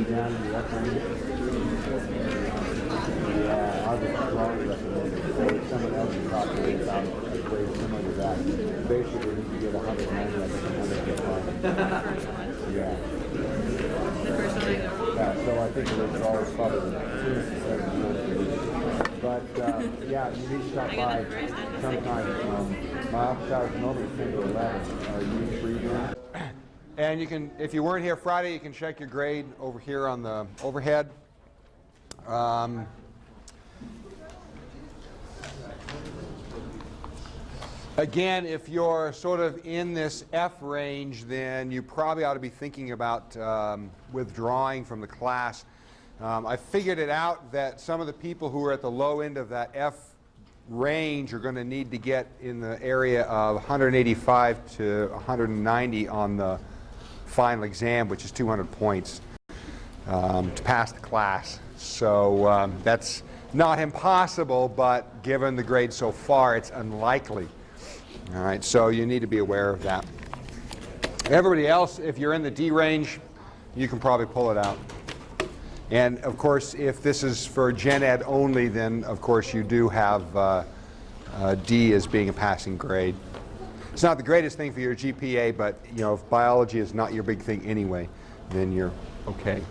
down in the F range? Yeah, I would strongly recommend it. So if someone else is talking about a grade similar to that, basically you can get 190 of it, 100. Yeah. Yeah, so I think it was always probably the 2 to 7 But yeah, you need to stop by sometime. My office hours normally 10 to 11. Are you free then? And you can, if you weren't here Friday, you can check your grade over here on the overhead. Again, if you're sort of in this F range, then you probably ought to be thinking about withdrawing from the class. I figured it out that some of the people who are at the low end of that F range are going to need to get in the area of 185 to 190 on the final exam, which is 200 points to pass the class. So that's not impossible, but given the grade so far, it's unlikely. All right, so you need to be aware of that. Everybody else, if you're in the D range, you can probably pull it out. And of course, if this is for Gen Ed only, then of course you do have D as being a passing grade. It's not the greatest thing for your GPA, but you know, if biology is not your big thing anyway, then you're okay.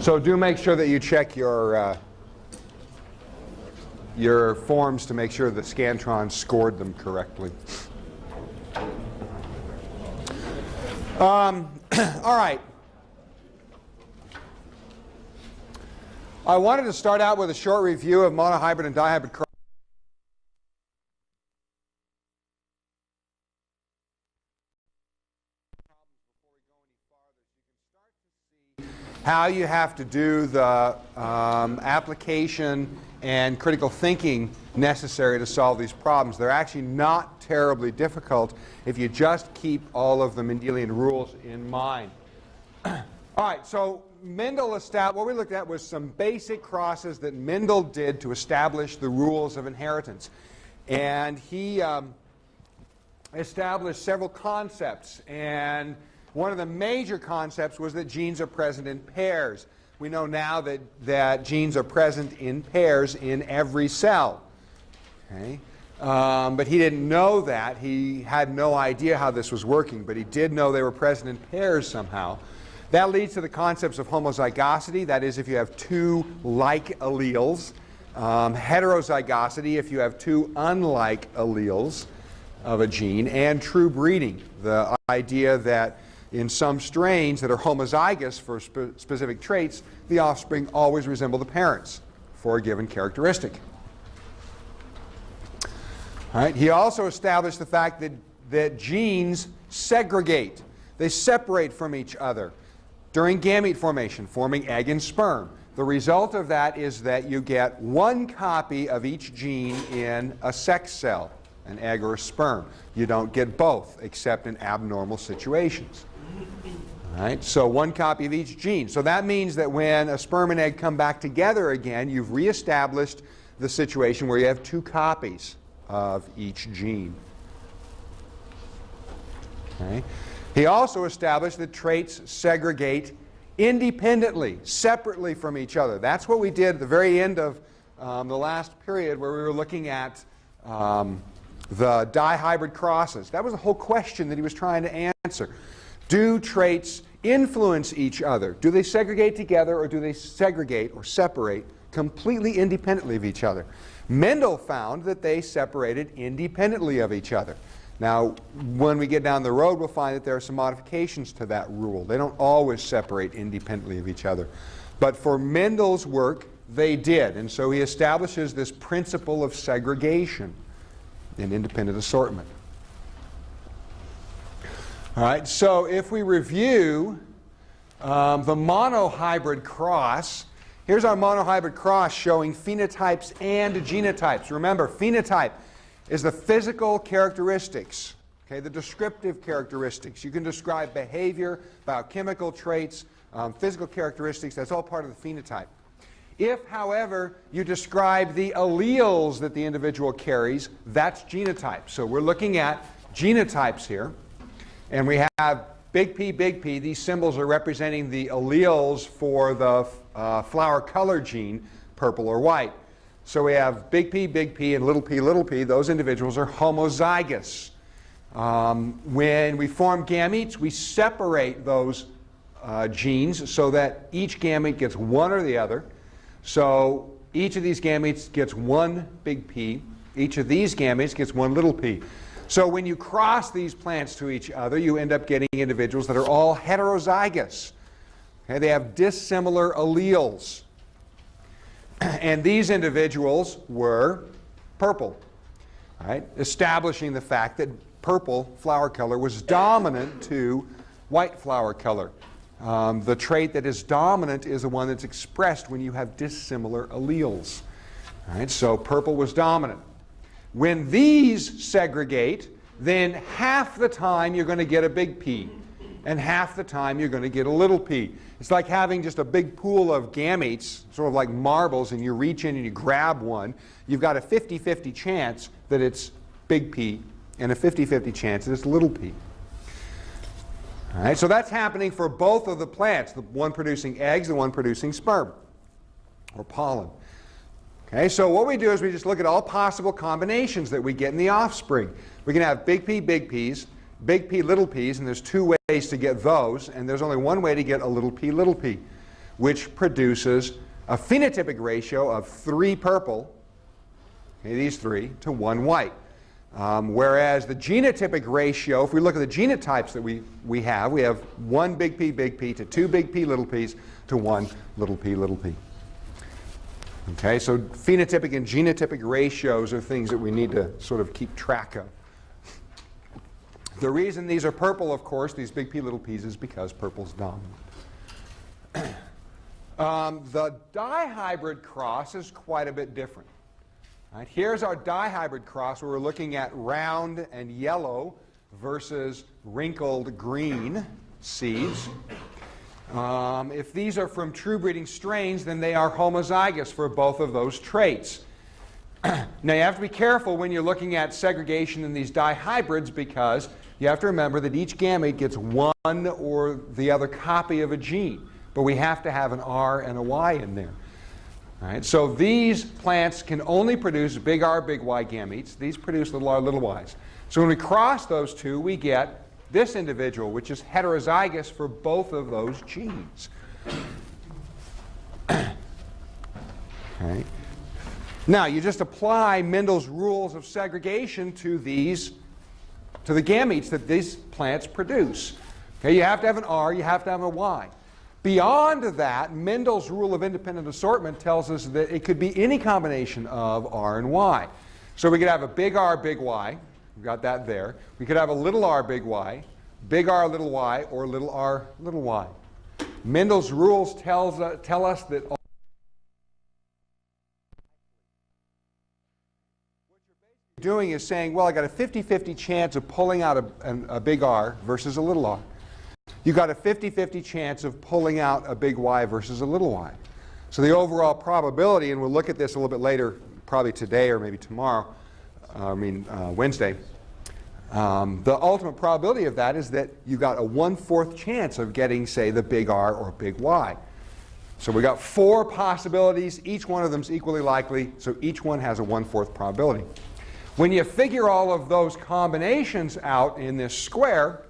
So do make sure that you check your forms to make sure the Scantron scored them correctly. All right. I wanted to start out with a short review of monohybrid and dihybrid cross. How you have to do the application and critical thinking necessary to solve these problems. They're actually not terribly difficult if you just keep all of the Mendelian rules in mind. All right, so Mendel established, what we looked at was some basic crosses that Mendel did to establish the rules of inheritance. And he established several concepts, and one of the major concepts was that genes are present in pairs. We know now that genes are present in pairs in every cell. Okay? But he didn't know that. He had no idea how this was working, but he did know they were present in pairs somehow. That leads to the concepts of homozygosity, that is, if you have two like alleles. Heterozygosity, if you have two unlike alleles of a gene. And true breeding, the idea that in some strains that are homozygous for specific traits, the offspring always resemble the parents for a given characteristic. All right. He also established the fact that genes segregate. They separate from each other during gamete formation, forming egg and sperm. The result of that is that you get one copy of each gene in a sex cell, an egg or a sperm. You don't get both, except in abnormal situations. All right, so one copy of each gene. So that means that when a sperm and egg come back together again, you've reestablished the situation where you have two copies of each gene. Okay. He also established that traits segregate independently, separately from each other. That's what we did at the very end of the last period, where we were looking at the dihybrid crosses. That was the whole question that he was trying to answer. Do traits influence each other? Do they segregate together, or do they segregate or separate completely independently of each other? Mendel found that they separated independently of each other. Now, when we get down the road, we'll find that there are some modifications to that rule. They don't always separate independently of each other. But for Mendel's work, they did. And so he establishes this principle of segregation in independent assortment. All right, so if we review the monohybrid cross, here's our monohybrid cross showing phenotypes and genotypes. Remember, phenotype is the physical characteristics, okay, the descriptive characteristics. You can describe behavior, biochemical traits, physical characteristics. That's all part of the phenotype. If, however, you describe the alleles that the individual carries, that's genotype. So we're looking at genotypes here. And we have big P. These symbols are representing the alleles for the flower color gene, purple or white. So we have big P, and little p. Those individuals are homozygous. When we form gametes, we separate those genes so that each gamete gets one or the other. So each of these gametes gets one big P. Each of these gametes gets one little p. So when you cross these plants to each other, you end up getting individuals that are all heterozygous. Okay, they have dissimilar alleles. And these individuals were purple, right? Establishing the fact that purple flower color was dominant to white flower color. The trait that is dominant is the one that's expressed when you have dissimilar alleles. All right, so purple was dominant. When these segregate, then half the time you're going to get a big P, and half the time you're going to get a little p. It's like having just a big pool of gametes, sort of like marbles, and you reach in and you grab one. You've got a 50-50 chance that it's big P, and a 50-50 chance that it's little p. All right, so that's happening for both of the plants, the one producing eggs, the one producing sperm, or pollen. Okay, so what we do is we just look at all possible combinations that we get in the offspring. We can have big P, big P, little p's, and there's two ways to get those, and there's only one way to get a little p, which produces a phenotypic ratio of 3 purple, okay, these 3, to 1 white. Whereas the genotypic ratio, if we look at the genotypes that we have 1 big P to 2 big P, little p's to 1 little p. Okay, so phenotypic and genotypic ratios are things that we need to sort of keep track of. The reason these are purple, of course, these big P, little p's, is because purple's dominant. The dihybrid cross is quite a bit different. Right, here's our dihybrid cross where we're looking at round and yellow versus wrinkled green seeds. If these are from true breeding strains, then they are homozygous for both of those traits. Now you have to be careful when you're looking at segregation in these dihybrids, because you have to remember that each gamete gets one or the other copy of a gene, but we have to have an R and a Y in there. All right, so these plants can only produce big R, big Y gametes. These produce little r, little y's. So when we cross those two, we get this individual, which is heterozygous for both of those genes. Okay. Now, you just apply Mendel's rules of segregation to the gametes that these plants produce. Okay, you have to have an R, you have to have a Y. Beyond that, Mendel's rule of independent assortment tells us that it could be any combination of R and Y. So we could have a big R, big Y. We've got that there. We could have a little r, big Y, big R, little y, or little r, little y. Mendel's rules tell us that all what you're basically doing is saying, well, I got a 50-50 chance of pulling out a big R versus a little r. You've got a 50-50 chance of pulling out a big Y versus a little y. So the overall probability, and we'll look at this a little bit later, probably today or maybe tomorrow, Wednesday. The ultimate probability of that is that you got a 1/4 chance of getting, say, the big R or big Y. So we got 4 possibilities. Each one of them is equally likely, so each one has a 1/4 probability. When you figure all of those combinations out in this square,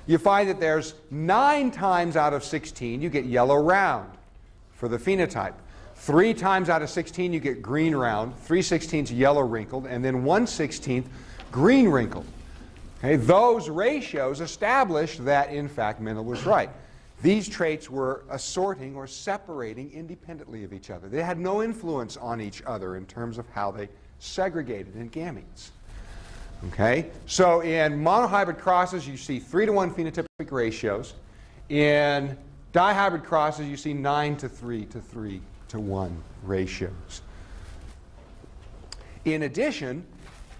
you find that there's 9 times out of 16 you get yellow round for the phenotype. 3 times out of 16 you get green round, 3/16 yellow wrinkled, and then 1/16 green wrinkled. Okay, those ratios establish that, in fact, Mendel was right. These traits were assorting or separating independently of each other. They had no influence on each other in terms of how they segregated in gametes. Okay, so in monohybrid crosses you see 3-to-1 phenotypic ratios. In dihybrid crosses you see 9-to-3 to 3-to-1 ratios. In addition,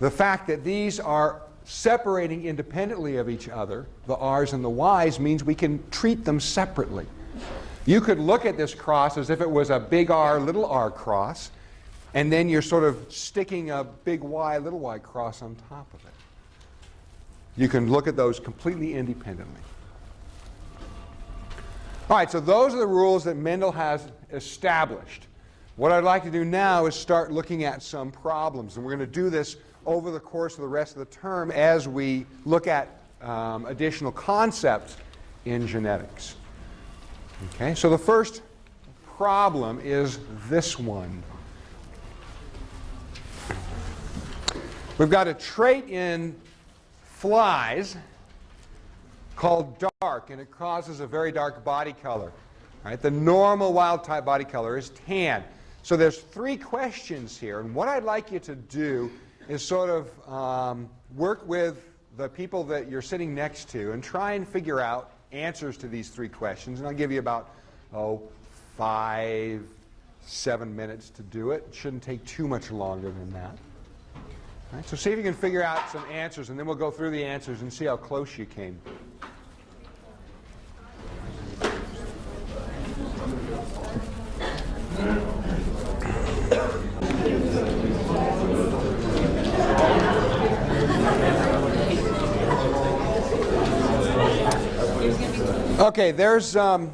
the fact that these are separating independently of each other, the R's and the Y's, means we can treat them separately. You could look at this cross as if it was a big R, little r cross, and then you're sort of sticking a big Y, little y cross on top of it. You can look at those completely independently. All right, so those are the rules that Mendel has established. What I'd like to do now is start looking at some problems, and we're going to do this over the course of the rest of the term as we look at additional concepts in genetics. Okay, so the first problem is this one. We've got a trait in flies called dark, and it causes a very dark body color. Right? The normal wild-type body color is tan. So there's three questions here, and what I'd like you to do is sort of work with the people that you're sitting next to and try and figure out answers to these three questions. And I'll give you about 5-7 minutes to do it. It shouldn't take too much longer than that. All right, so see if you can figure out some answers, and then we'll go through the answers and see how close you came. Okay, there's, for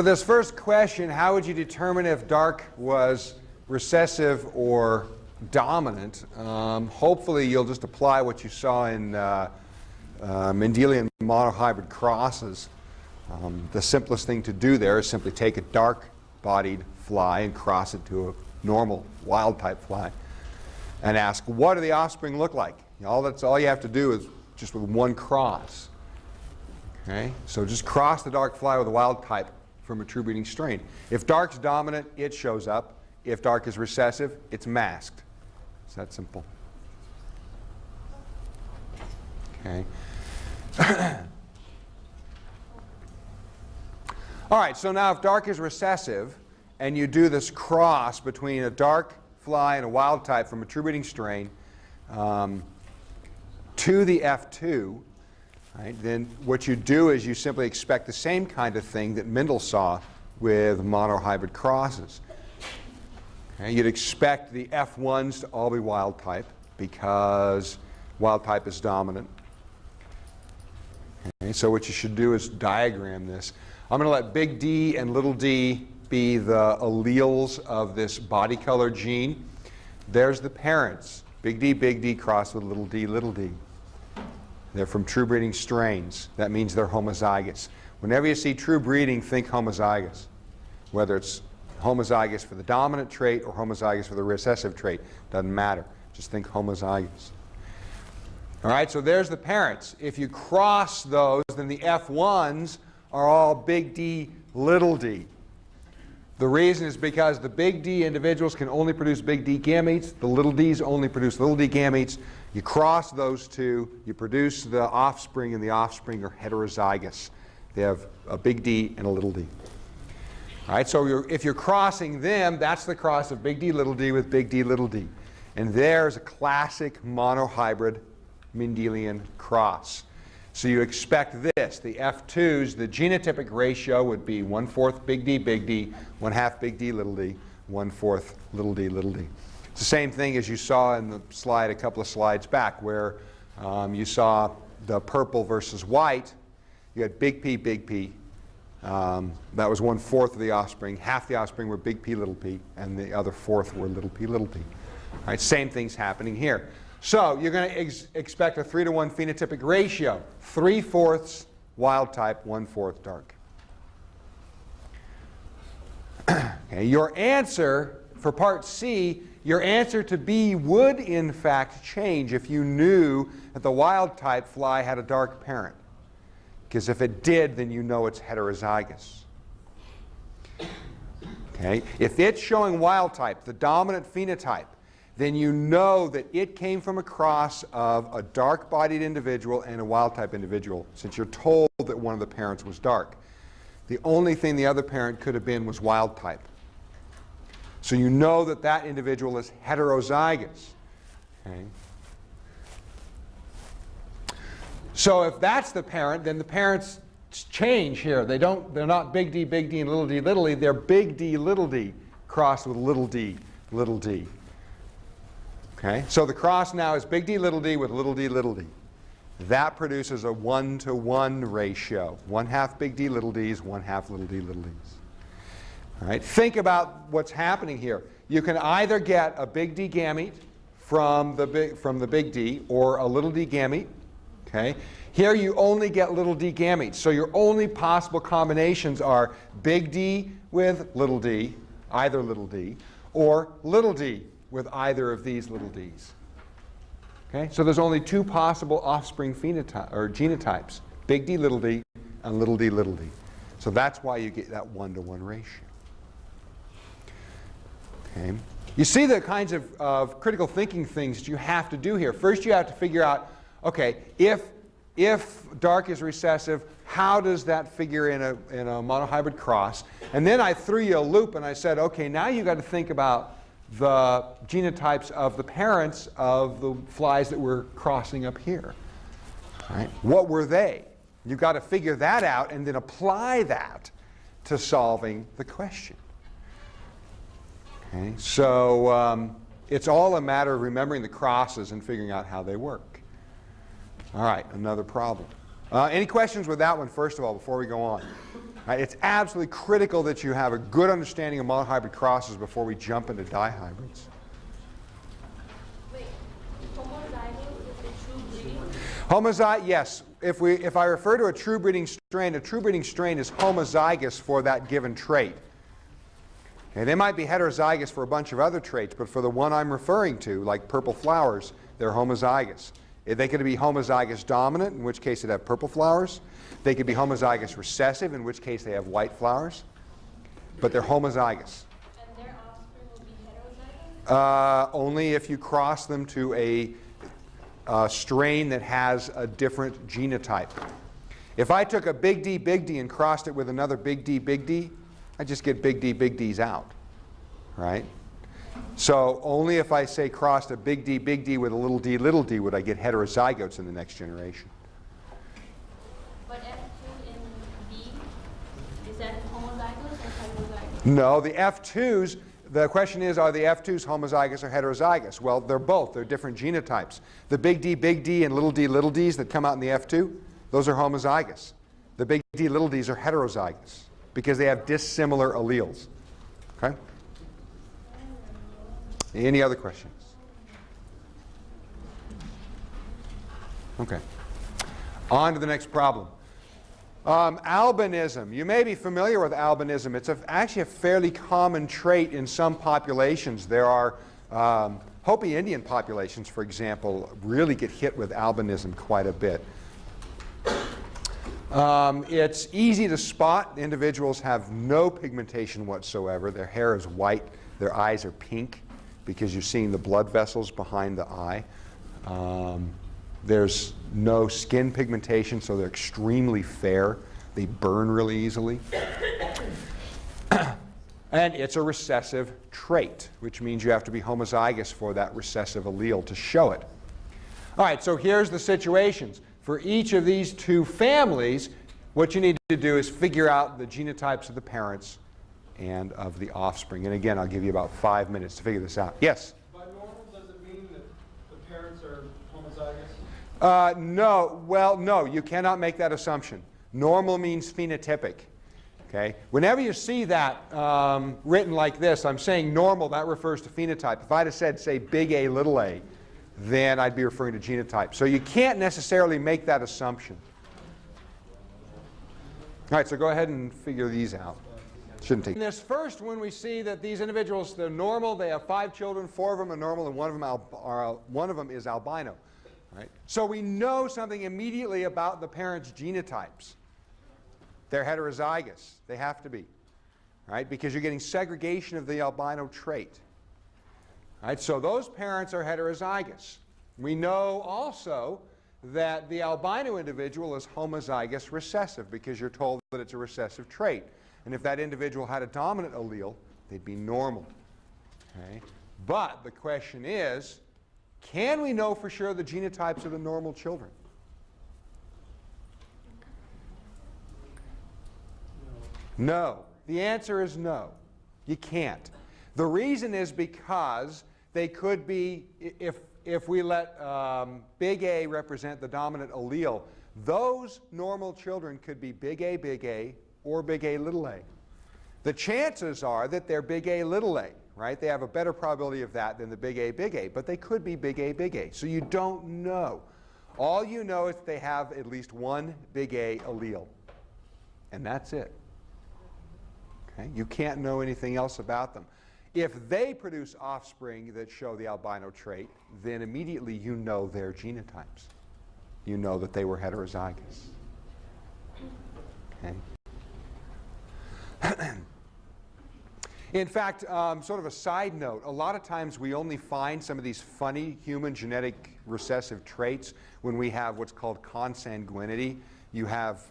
this first question, how would you determine if dark was recessive or dominant? Hopefully you'll just apply what you saw in Mendelian monohybrid crosses. The simplest thing to do there is simply take a dark-bodied fly and cross it to a normal wild-type fly and ask, what do the offspring look like? That's all you have to do is just with one cross. Okay? So just cross the dark fly with a wild type from a true breeding strain. If dark's dominant, it shows up. If dark is recessive, it's masked. It's that simple. Okay. All right, so now if dark is recessive and you do this cross between a dark fly and a wild type from a true breeding strain to the F2, right, then what you do is you simply expect the same kind of thing that Mendel saw with monohybrid crosses. Okay, you'd expect the F1s to all be wild type because wild type is dominant. Okay, so what you should do is diagram this. I'm going to let big D and little d be the alleles of this body color gene. There's the parents, big D crossed with little d, little d. They're from true breeding strains. That means they're homozygous. Whenever you see true breeding, think homozygous. Whether it's homozygous for the dominant trait or homozygous for the recessive trait, doesn't matter. Just think homozygous. All right, so there's the parents. If you cross those, then the F1s are all big D, little d. The reason is because the big D individuals can only produce big D gametes. The little d's only produce little d gametes. You cross those two, you produce the offspring, and the offspring are heterozygous. They have a big D and a little d. All right, so if you're crossing them, that's the cross of big D, little d with big D, little d. And there's a classic monohybrid Mendelian cross. So you expect this. The F2s, the genotypic ratio would be 1/4 big D, 1/2 big D, little d, 1/4 little d, little d. It's the same thing as you saw in the slide a couple of slides back where you saw the purple versus white. You had big P, big P. That was 1/4 of the offspring. Half the offspring were big P, little p, and the other fourth were little p, little p. All right, same thing's happening here. So you're going to expect a 3-to-1 phenotypic ratio. 3/4 wild type, 1/4 dark. Okay, your answer for part C, your answer to B would in fact change if you knew that the wild type fly had a dark parent. Because if it did, then you know it's heterozygous. Okay? If it's showing wild type, the dominant phenotype, then you know that it came from a cross of a dark-bodied individual and a wild-type individual, since you're told that one of the parents was dark. The only thing the other parent could have been was wild-type. So you know that that individual is heterozygous. Okay? So if that's the parent, then the parents change here. They're not big D, and little d, little d. They're big D, little d, crossed with little d, little d. Okay, so the cross now is big D little d with little d little d. That produces a 1-to-1 ratio. 1/2 big D little d's, 1/2 little d little d's. All right, think about what's happening here. You can either get a big D gamete from the big D or a little d gamete. Okay? Here you only get little d gametes. So your only possible combinations are big D with little d, either little d, or little d with either of these little d's. Okay? So there's only two possible offspring phenotype or genotypes, big D little d and little d little d. So that's why you get that 1-to-1 ratio. Okay? You see the kinds of critical thinking things you have to do here. First you have to figure out, okay, if dark is recessive, how does that figure in a monohybrid cross? And then I threw you a loop and I said, okay, now you've got to think about the genotypes of the parents of the flies that were crossing up here. Right? What were they? You've got to figure that out and then apply that to solving the question. Okay? So it's all a matter of remembering the crosses and figuring out how they work. All right, another problem. Any questions with that one, first of all, before we go on? Right, it's absolutely critical that you have a good understanding of monohybrid crosses before we jump into dihybrids. Wait, homozygous is a true breeding? Yes. If I refer to a true breeding strain is homozygous for that given trait. Okay, they might be heterozygous for a bunch of other traits, but for the one I'm referring to, like purple flowers, they're homozygous. They could be homozygous dominant, in which case they'd have purple flowers. They could be homozygous recessive, in which case they have white flowers. But they're homozygous. And their offspring will be heterozygous? Only if you cross them to a strain that has a different genotype. If I took a big D, and crossed it with another big D, I just get big D's out. Right? So only if I say crossed a big D with a little d would I get heterozygotes in the next generation. But F2 in B, is that homozygous or heterozygous? No, the F2s, the question is, are the F2s homozygous or heterozygous? Well, they're both. They're different genotypes. The big D and little d's that come out in the F2, those are homozygous. The big D little d's are heterozygous because they have dissimilar alleles. Okay? Any other questions? Okay. On to the next problem. Albinism. You may be familiar with albinism. It's actually a fairly common trait in some populations. There are Hopi Indian populations, for example, really get hit with albinism quite a bit. It's easy to spot. Individuals have no pigmentation whatsoever. Their hair is white. Their eyes are pink, because you're seeing the blood vessels behind the eye. There's no skin pigmentation, so they're extremely fair. They burn really easily. And it's a recessive trait, which means you have to be homozygous for that recessive allele to show it. All right, so here's the situations. For each of these two families, what you need to do is figure out the genotypes of the parents and of the offspring. And again, I'll give you about 5 minutes to figure this out. Yes? By normal, does it mean that the parents are homozygous? No. Well, no, you cannot make that assumption. Normal means phenotypic. Okay? Whenever you see that written like this, I'm saying normal, that refers to phenotype. If I'd have said, say, big A, little a, then I'd be referring to genotype. So you can't necessarily make that assumption. All right, so go ahead and figure these out. Shouldn't take. In this first one, we see that these individuals, they're normal. They have 5 children. 4 of them are normal, and one of them is albino. Right? So we know something immediately about the parents' genotypes. They're heterozygous. They have to be, right? Because you're getting segregation of the albino trait. Right? So those parents are heterozygous. We know also that the albino individual is homozygous recessive because you're told that it's a recessive trait. And if that individual had a dominant allele, they'd be normal. Okay? But the question is, can we know for sure the genotypes of the normal children? No. The answer is no. You can't. The reason is because they could be, if we let big A represent the dominant allele, those normal children could be big A, or big A, little a. The chances are that they're big A, little a, right? They have a better probability of that than the big A, but they could be big A. So you don't know. All you know is that they have at least one big A allele, and that's it. Okay? You can't know anything else about them. If they produce offspring that show the albino trait, then immediately you know their genotypes. You know that they were heterozygous. Okay? In fact, sort of a side note, a lot of times we only find some of these funny human genetic recessive traits when we have what's called consanguinity. You have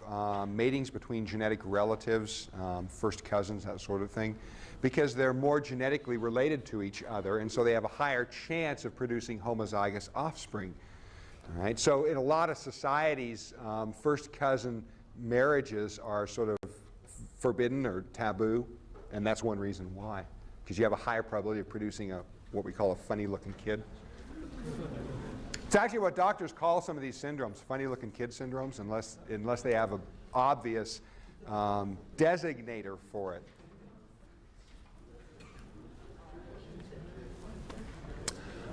matings between genetic relatives, first cousins, that sort of thing, because they're more genetically related to each other, and so they have a higher chance of producing homozygous offspring. All right? So in a lot of societies, first cousin marriages are sort of forbidden or taboo, and that's one reason why, because you have a higher probability of producing what we call a funny-looking kid. It's actually what doctors call some of these syndromes, funny-looking kid syndromes, unless they have an obvious designator for it.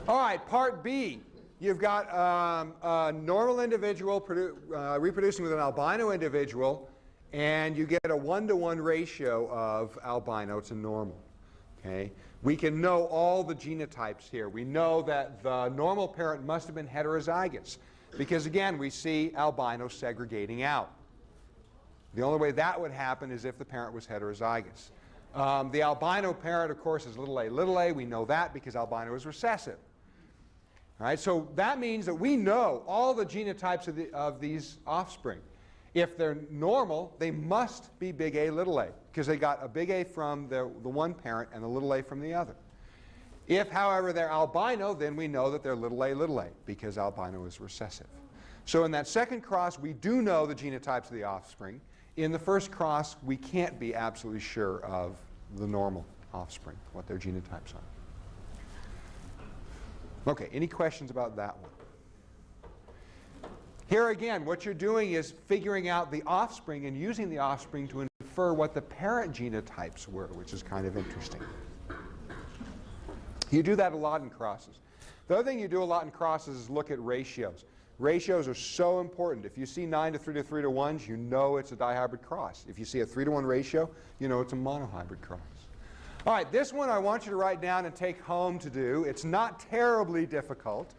All right, part B. You've got a normal individual reproducing with an albino individual, and you get a 1-to-1 ratio of albino to normal. Okay? We can know all the genotypes here. We know that the normal parent must have been heterozygous because, again, we see albino segregating out. The only way that would happen is if the parent was heterozygous. The albino parent, of course, is little a. We know that because albino is recessive. All right, so that means that we know all the genotypes of these offspring. If they're normal, they must be big A, little a, because they got a big A from the one parent and a little a from the other. If, however, they're albino, then we know that they're little a, because albino is recessive. So in that second cross, we do know the genotypes of the offspring. In the first cross, we can't be absolutely sure of the normal offspring, what their genotypes are. Okay, any questions about that one? Here again, what you're doing is figuring out the offspring and using the offspring to infer what the parent genotypes were, which is kind of interesting. You do that a lot in crosses. The other thing you do a lot in crosses is look at ratios. Ratios are so important. If you see 9 to 3 to 3 to 1s, you know it's a dihybrid cross. If you see a 3-to-1 ratio, you know it's a monohybrid cross. All right, this one I want you to write down and take home to do. It's not terribly difficult.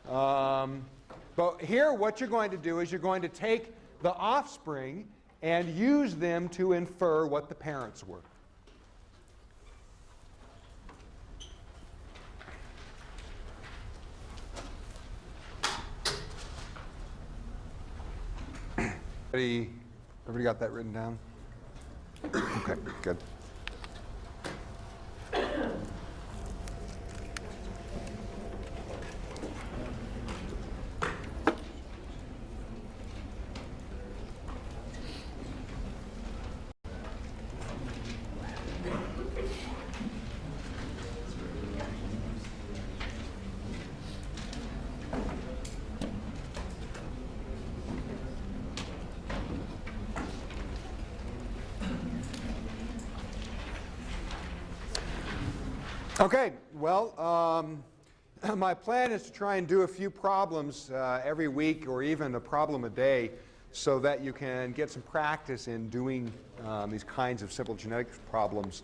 But here what you're going to do is you're going to take the offspring and use them to infer what the parents were. Everybody got that written down? Okay, good. Okay, well, my plan is to try and do a few problems every week or even a problem a day so that you can get some practice in doing these kinds of simple genetics problems.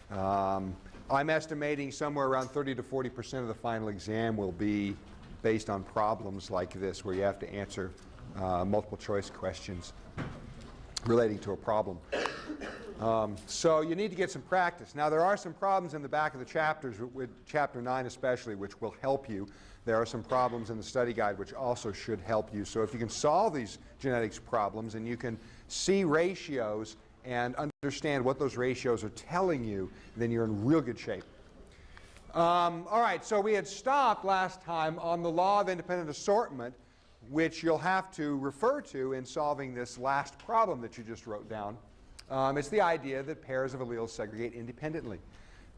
I'm estimating somewhere around 30 to 40% of the final exam will be based on problems like this where you have to answer multiple choice questions relating to a problem. So you need to get some practice. Now there are some problems in the back of the chapters, with chapter 9 especially, which will help you. There are some problems in the study guide which also should help you. So if you can solve these genetics problems and you can see ratios and understand what those ratios are telling you, then you're in real good shape. All right, so we had stopped last time on the law of independent assortment, which you'll have to refer to in solving this last problem that you just wrote down. It's the idea that pairs of alleles segregate independently.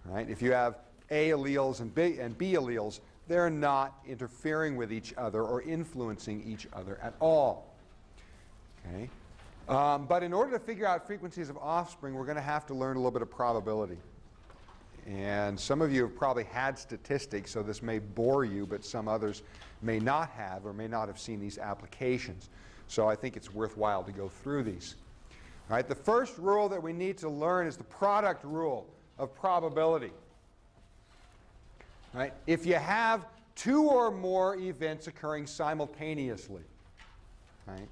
Right? If you have A alleles and B alleles, they're not interfering with each other or influencing each other at all. Okay? But in order to figure out frequencies of offspring, we're going to have to learn a little bit of probability. And some of you have probably had statistics, so this may bore you, but some others may not have or may not have seen these applications. So I think it's worthwhile to go through these. All right, the first rule that we need to learn is the product rule of probability. All right, if you have two or more events occurring simultaneously, right,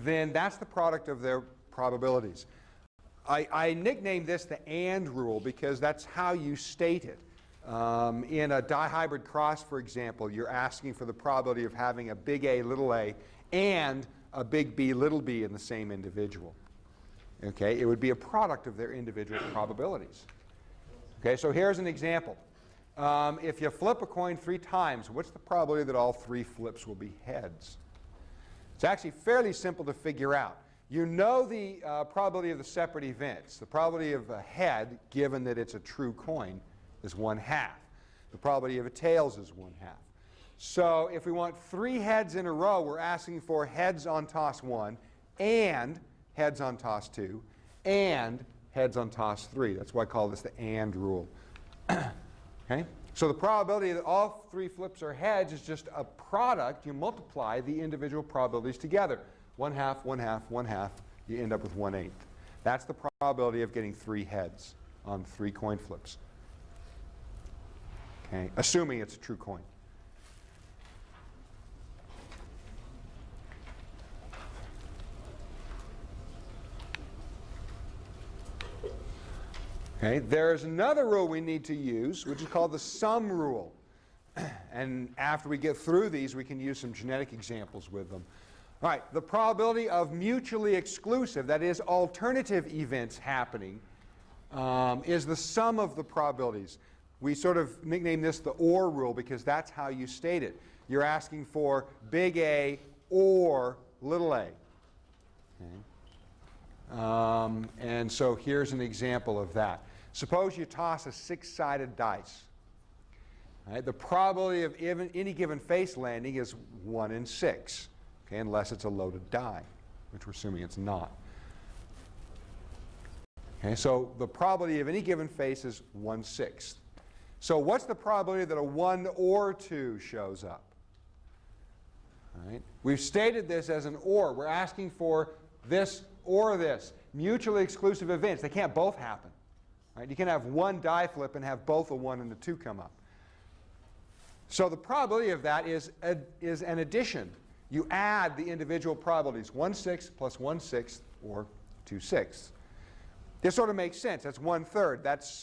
then that's the product of their probabilities. I nicknamed this the AND rule because that's how you state it. In a dihybrid cross, for example, you're asking for the probability of having a big A, little a, and a big B, little b in the same individual. Okay, it would be a product of their individual probabilities. Okay, so here's an example. If you flip a coin 3 times, what's the probability that all 3 flips will be heads? It's actually fairly simple to figure out. You know the probability of the separate events. The probability of a head, given that it's a true coin, is 1/2. The probability of a tails is 1/2. So if we want 3 heads in a row, we're asking for heads on toss 1, and heads on toss 2, and heads on toss 3. That's why I call this the AND rule. Okay? So the probability that all 3 flips are heads is just a product. You multiply the individual probabilities together. 1/2, 1/2, 1/2, you end up with 1/8. That's the probability of getting 3 heads on 3 coin flips. Okay? Assuming it's a true coin. Okay? There's another rule we need to use, which is called the sum rule. And after we get through these, we can use some genetic examples with them. All right, the probability of mutually exclusive, that is, alternative events happening, is the sum of the probabilities. We sort of nickname this the OR rule because that's how you state it. You're asking for big A or little a. Okay. And so here's an example of that. Suppose you toss a 6-sided dice. All right, the probability of any given face landing is 1 in 6. Okay, unless it's a loaded die, which we're assuming it's not. Okay, so the probability of any given face is 1/6. So what's the probability that a 1 or 2 shows up? All right, we've stated this as an OR. We're asking for this or this. Mutually exclusive events. They can't both happen. Right? You can have one die flip and have both a 1 and a 2 come up. So the probability of that is an addition. You add the individual probabilities, 1/6 plus 1/6, or 2/6. This sort of makes sense. That's 1/3. That's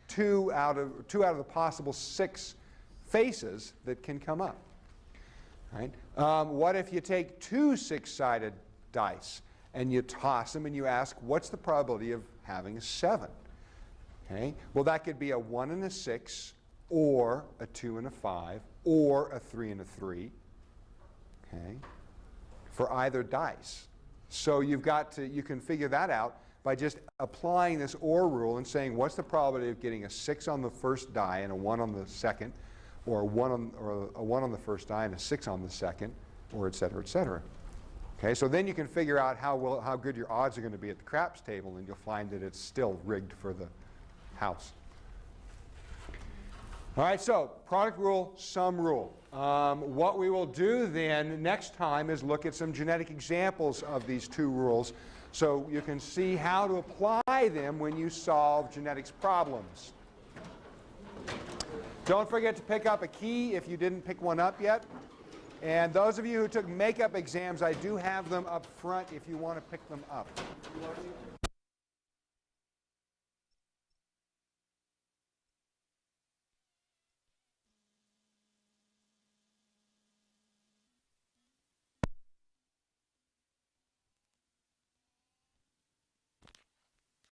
2 out of the possible 6 faces that can come up. Right? What if you take 2 6-sided dice and you toss them and you ask, what's the probability of having a 7? Okay? Well, that could be a 1 and a 6, or a 2 and a 5, or a 3 and a 3. Okay, for either dice. So you can figure that out by just applying this OR rule and saying what's the probability of getting a 6 on the first die and a 1 on the second, or a 1 on the first die and a 6 on the second, or et cetera, et cetera. Okay, so then you can figure out how good your odds are going to be at the craps table, and you'll find that it's still rigged for the house. All right, so product rule, sum rule. What we will do then next time is look at some genetic examples of these 2 rules so you can see how to apply them when you solve genetics problems. Don't forget to pick up a key if you didn't pick one up yet. And those of you who took makeup exams, I do have them up front if you want to pick them up.